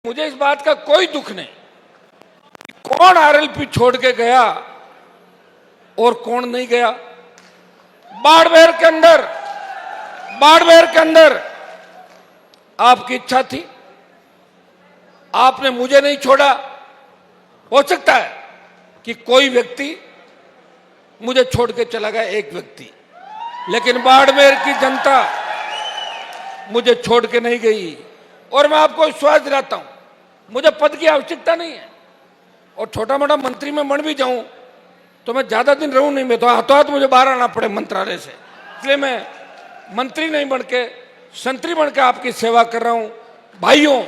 मुझे इस बात का कोई दुख नहीं कि कौन आरएलपी छोड़ के गया और कौन नहीं गया। बाड़मेर के अंदर आपकी इच्छा थी, आपने मुझे नहीं छोड़ा। हो सकता है कि कोई व्यक्ति मुझे छोड़ के चला गया, एक व्यक्ति, लेकिन बाड़मेर की जनता मुझे छोड़ के नहीं गई। और मैं आपको विश्वास दिलाता हूं, मुझे पद की आवश्यकता नहीं है, और छोटा मोटा मंत्री में बन भी जाऊं तो मैं ज्यादा दिन रहूं नहीं, मैं तो हाथों हाथ मुझे बाहर आना पड़े मंत्रालय से, इसलिए मैं मंत्री नहीं बन के संतरी बन के आपकी सेवा कर रहा हूं। भाइयों,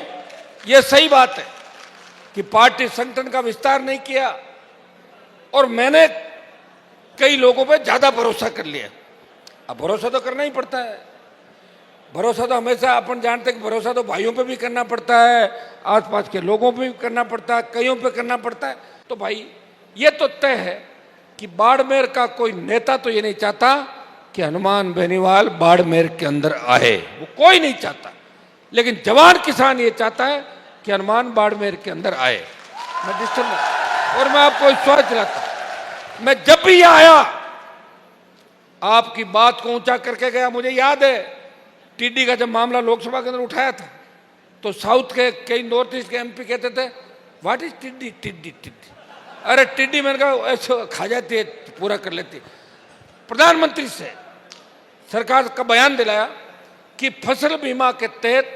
यह सही बात है कि पार्टी संगठन का विस्तार नहीं किया और मैंने कई लोगों पे ज्यादा भरोसा कर लिया। अब भरोसा तो करना ही पड़ता है, भरोसा तो हमेशा अपन जानते हैं कि भरोसा तो भाइयों पे भी करना पड़ता है, आसपास के लोगों पे भी करना पड़ता है, कईयों पे करना पड़ता है। तो भाई ये तो तय है कि बाड़मेर का कोई नेता तो ये नहीं चाहता कि हनुमान बेनीवाल बाड़मेर के अंदर आए, वो कोई नहीं चाहता, लेकिन जवान किसान ये चाहता है कि हनुमान बाड़मेर के अंदर आए। मैं डिस्टर्ब और मैं आपको विश्वास दिलाता हूं, मैं जब भी आया आपकी बात को ऊंचा करके गया। मुझे याद है टिड्डी का जब मामला लोकसभा के अंदर उठाया था तो साउथ के कई नॉर्थ ईस्ट के एमपी कहते थे व्हाट इज टिड्डी टिड्डी टिड्डी, अरे टिड्डी मैंने कहा ऐसे खा जाती है, पूरा कर लेती है। प्रधानमंत्री से सरकार का बयान दिलाया कि फसल बीमा के तहत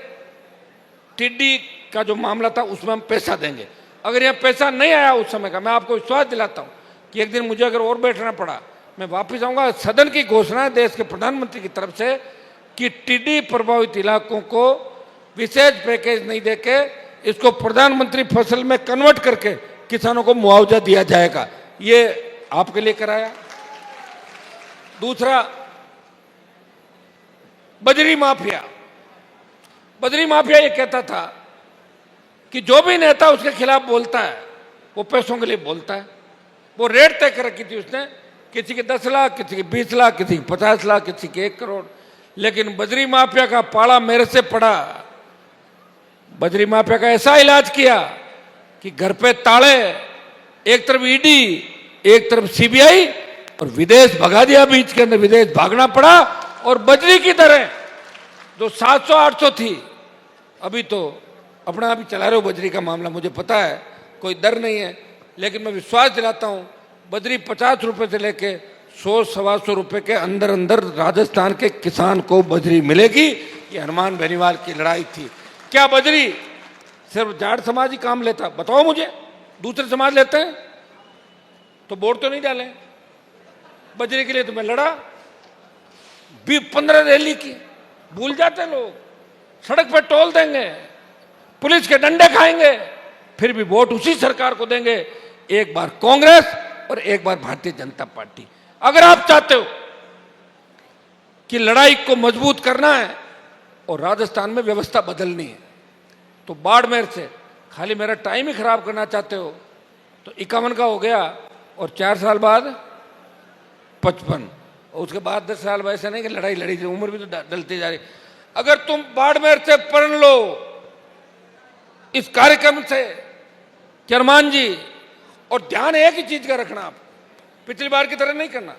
टिड्डी का जो मामला था उसमें हम पैसा देंगे। अगर यह पैसा नहीं आया उस समय का, मैं आपको विश्वास दिलाता हूं कि एक दिन मुझे अगर और बैठना पड़ा मैं वापिस आऊंगा। सदन की घोषणा है देश के प्रधानमंत्री की तरफ से कि टिड्डी प्रभावित इलाकों को विशेष पैकेज नहीं देके इसको प्रधानमंत्री फसल में कन्वर्ट करके किसानों को मुआवजा दिया जाएगा। ये आपके लिए कराया। दूसरा, बजरी माफिया ये कहता था कि जो भी नेता उसके खिलाफ बोलता है वो पैसों के लिए बोलता है। वो रेट तय कर रखी थी उसने, किसी के 10 लाख, किसी के 20 लाख, किसी के 50 लाख, किसी के 1 करोड़। लेकिन बजरी माफिया का पाला मेरे से पड़ा। बजरी माफिया का ऐसा इलाज किया कि घर पे ताले, एक तरफ ईडी, एक तरफ सीबीआई, और विदेश भगा दिया। बीच के अंदर विदेश भागना पड़ा। और बजरी की दरें जो 700-800 थी, अभी तो अपना आप ही चला रहे हो बजरी का मामला, मुझे पता है, कोई डर नहीं है। लेकिन मैं विश्वास दिलाता हूं बजरी 50 रुपए से लेके 100-125 रुपए के अंदर अंदर राजस्थान के किसान को बजरी मिलेगी। ये हनुमान बेनीवाल की लड़ाई थी। क्या बजरी सिर्फ जाट समाज ही काम लेता? बताओ मुझे, दूसरे समाज लेते हैं तो वोट तो नहीं डाले। बजरी के लिए तो मैं लड़ा, 15 रैली की, भूल जाते लोग, सड़क पर टोल देंगे, पुलिस के डंडे खाएंगे, फिर भी वोट उसी सरकार को देंगे, एक बार कांग्रेस और एक बार भारतीय जनता पार्टी। अगर आप चाहते हो कि लड़ाई को मजबूत करना है और राजस्थान में व्यवस्था बदलनी है तो बाड़मेर से खाली मेरा टाइम ही खराब करना चाहते हो तो 51 का हो गया और 4 साल बाद 55, और उसके बाद 10 साल वैसे नहीं कि लड़ाई लड़ी थी, उम्र भी तो डलती जा रही। अगर तुम बाड़मेर से प्रण लो इस कार्यक्रम से हनुमान जी, और ध्यान एक ही चीज का रखना, आप पिछली बार की तरह नहीं करना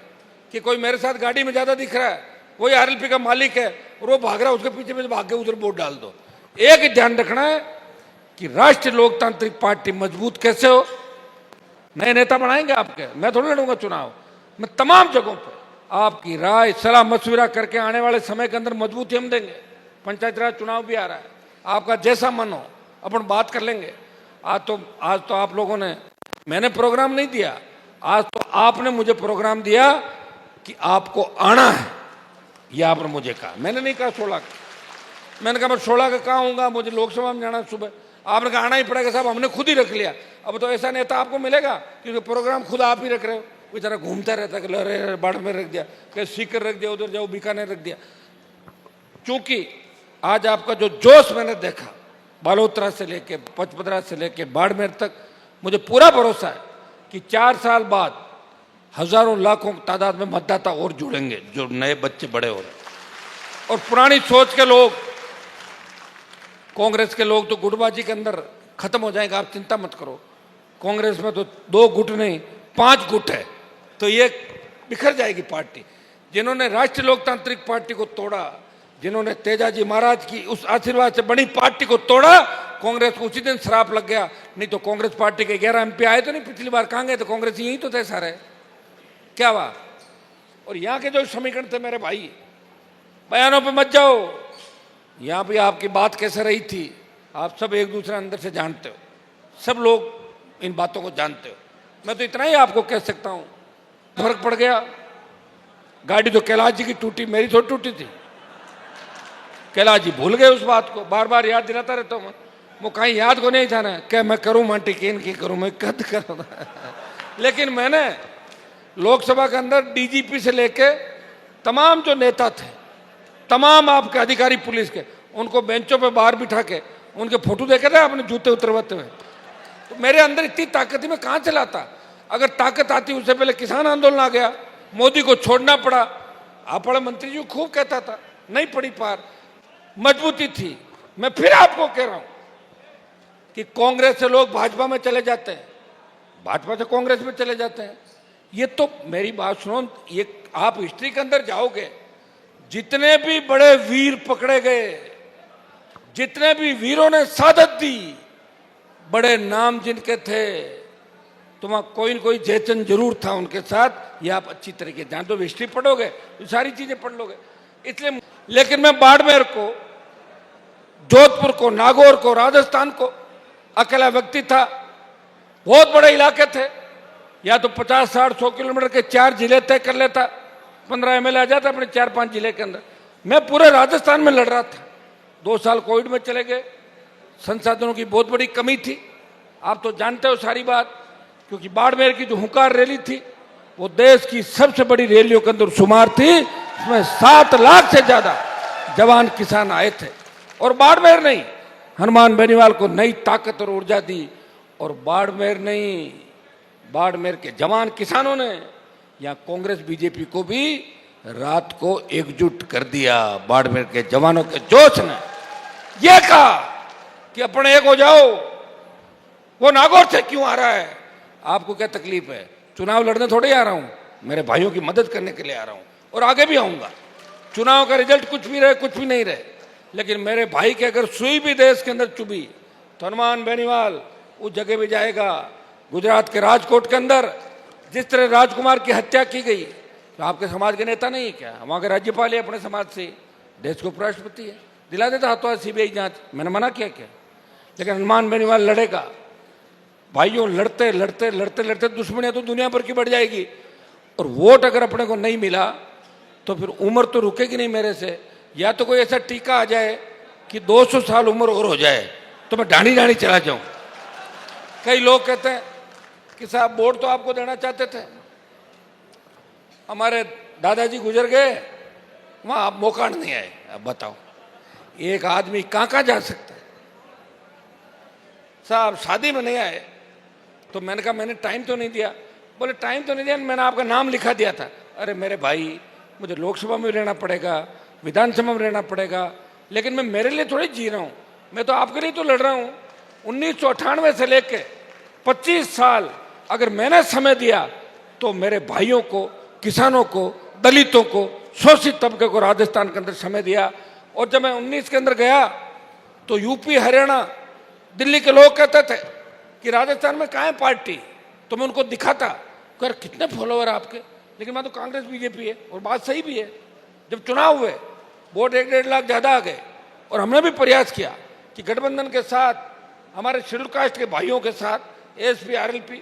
कि कोई मेरे साथ गाड़ी में ज्यादा दिख रहा है, वही आरएलपी का मालिक है और वो भाग रहा है, उसके पीछे पीछे भाग के उधर वोट डाल दो। एक ही ध्यान रखना है कि राष्ट्रीय लोकतांत्रिक पार्टी मजबूत कैसे हो। नए नेता बनाएंगे आपके, मैं थोड़ी लड़ूंगा चुनाव, मैं तमाम जगहों पर आपकी राय सलाह मशविरा करके आने वाले समय के अंदर मजबूती हम देंगे। पंचायत राज चुनाव भी आ रहा है, आपका जैसा मन हो अपन बात कर लेंगे। आज तो आप लोगों ने, मैंने प्रोग्राम नहीं दिया, आज तो आपने मुझे प्रोग्राम दिया कि आपको आना है, यह आपने मुझे कहा। मैंने नहीं कहा 16 का, मैंने कहा मैं 16 का कहाँ हूँगा, मुझे लोकसभा में जाना सुबह। आपने कहा आना ही पड़ेगा साहब, हमने खुद ही रख लिया। अब तो ऐसा नेता आपको मिलेगा क्योंकि प्रोग्राम खुद आप ही रख रहे हो। बेचारा घूमता रहता है कि अरे बाड़मेर रख दिया, कहीं सीकर रख दिया, उधर जाओ बीकानेर रख दिया। क्योंकि आज आपका जो जोश मैंने देखा बालोतरा से लेके पचपदरा से लेके बाड़मेर तक, मुझे पूरा भरोसा है कि 4 साल बाद हजारों लाखों तादाद में मतदाता और जुड़ेंगे, जो नए बच्चे बड़े हो रहे, और पुरानी सोच के लोग कांग्रेस के लोग तो गुटबाजी के अंदर खत्म हो जाएंगे, आप चिंता मत करो। कांग्रेस में तो 2 गुट नहीं 5 गुट है, तो ये बिखर जाएगी पार्टी। जिन्होंने राष्ट्रीय लोकतांत्रिक पार्टी को तोड़ा, जिन्होंने तेजाजी महाराज की उस आशीर्वाद से बड़ी पार्टी को तोड़ा, कांग्रेस को उसी दिन श्राप लग गया। नहीं तो कांग्रेस पार्टी के 11 MP आए तो नहीं, पिछली बार कहाँ गए? तो कांग्रेस यही तो थे सारे, क्या हुआ? और यहाँ के जो समीकरण थे मेरे भाई, बयानों पे मत जाओ, यहाँ भी आपकी बात कैसे रही थी आप सब एक दूसरे अंदर से जानते हो, सब लोग इन बातों को जानते हो। मैं तो इतना ही आपको कह सकता हूँ, फर्क पड़ गया। गाड़ी तो कैलाश जी की टूटी, मेरी थोड़ी टूटी थी। कैलाश जी भूल गए उस बात को, बार बार याद दिलाता रहता हूँ। वो कहीं याद को नहीं था ना, क्या मैं करूँ मांटी केन की करूँ, मैं कद करूँ। लेकिन मैंने लोकसभा के अंदर DGP से लेके तमाम जो नेता थे, तमाम आपके अधिकारी पुलिस के, उनको बेंचों पे बाहर बिठा के उनके फोटो देखे थे अपने जूते उतरवाते हुए। तो मेरे अंदर इतनी ताकत थी, मैं कहाँ चलाता। अगर ताकत आती, उससे पहले किसान आंदोलन आ गया, मोदी को छोड़ना पड़ा। आप बड़े मंत्री जी खूब कहता था, नहीं पड़ी पार, मजबूती थी। मैं फिर आपको कह रहा हूं कि कांग्रेस से लोग भाजपा में चले जाते हैं, भाजपा से कांग्रेस में चले जाते हैं। ये तो मेरी बात सुनो, ये आप हिस्ट्री के अंदर जाओगे, जितने भी बड़े वीर पकड़े गए, जितने भी वीरों ने शहादत दी, बड़े नाम जिनके थे, तुम कोई न कोई जयचंद जरूर था उनके साथ। ये आप अच्छी तरीके जानते हो, हिस्ट्री पढ़ोगे तो सारी चीजें पढ़ लोगे। इसलिए लेकिन मैं बाड़मेर को, जोधपुर को, नागौर को, राजस्थान को अकेला व्यक्ति था। बहुत बड़े इलाके थे, या तो 50, 60, 100 किलोमीटर के 4 जिले तय कर लेता, 15 MLA आ जाता अपने 4-5 जिले के अंदर। मैं पूरे राजस्थान में लड़ रहा था। 2 साल कोविड में चले गए, संसाधनों की बहुत बड़ी कमी थी, आप तो जानते हो सारी बात। क्योंकि बाड़मेर की जो हुंकार रैली थी, वो देश की सबसे बड़ी रैलियों के अंदर शुमार थी। इसमें 7 लाख से ज्यादा जवान किसान आए थे। और बाड़मेर नहीं, हनुमान बेनीवाल को नई ताकत और ऊर्जा दी। और बाड़मेर नहीं, बाड़मेर के जवान किसानों ने या कांग्रेस BJP को भी रात को एकजुट कर दिया। बाड़मेर के जवानों के जोश ने यह कहा कि अपने एक हो जाओ। वो नागौर से क्यों आ रहा है? आपको क्या तकलीफ है? चुनाव लड़ने थोड़े आ रहा हूं, मेरे भाइयों की मदद करने के लिए आ रहा हूं, और आगे भी आऊंगा। चुनाव का रिजल्ट कुछ भी रहे, कुछ भी नहीं रहे, लेकिन मेरे भाई के अगर सुई भी देश के अंदर चुभी तो हनुमान बेनीवाल उस जगह भी जाएगा। गुजरात के राजकोट के अंदर जिस तरह राजकुमार की हत्या की गई, तो आपके समाज के नेता नहीं है क्या? वहां के राज्यपाल है अपने समाज से, देश के उपराष्ट्रपति है, दिला देता हाथों CBI जांच। मैंने मना किया क्या? लेकिन हनुमान बेनीवाल लड़ेगा। भाइयों, लड़ते लड़ते लड़ते लड़ते दुश्मनियां तो दुनिया भर की बढ़ जाएगी। और वोट अगर अपने को नहीं मिला तो फिर उम्र तो रुकेगी नहीं मेरे से। या तो कोई ऐसा टीका आ जाए कि 200 साल उम्र और हो जाए तो मैं ढाणी ढाणी चला जाऊं। कई लोग कहते हैं कि साहब वोट तो आपको देना चाहते थे, हमारे दादाजी गुजर गए, वहां आप मौका नहीं आए। अब बताओ, एक आदमी कहां कहां जा सकता है? साहब शादी में नहीं आए, तो मैंने कहा मैंने टाइम तो नहीं दिया। बोले टाइम तो नहीं दिया, मैंने आपका नाम लिखा दिया था। अरे मेरे भाई, मुझे लोकसभा में रहना पड़ेगा, विधानसभा में रहना पड़ेगा, लेकिन मैं मेरे लिए थोड़ी जी रहा हूं, मैं तो आपके लिए तो लड़ रहा हूं। 1998 से लेके 25 साल अगर मैंने समय दिया तो मेरे भाइयों को, किसानों को, दलितों को, शोषित तबके को राजस्थान के अंदर समय दिया। और जब मैं 19 के अंदर गया तो यूपी, हरियाणा, दिल्ली के लोग कहते थे कि राजस्थान में कहाँ है पार्टी, तो मैं उनको दिखाता, कर कितने फॉलोअर आपके। लेकिन मैं तो कांग्रेस BJP है, और बात सही भी है। जब चुनाव हुए वोट 1-1.5 लाख ज्यादा आ गए, और हमने भी प्रयास किया कि गठबंधन के साथ, हमारे शेड्यूल कास्ट के भाइयों के साथ, ASP, RLP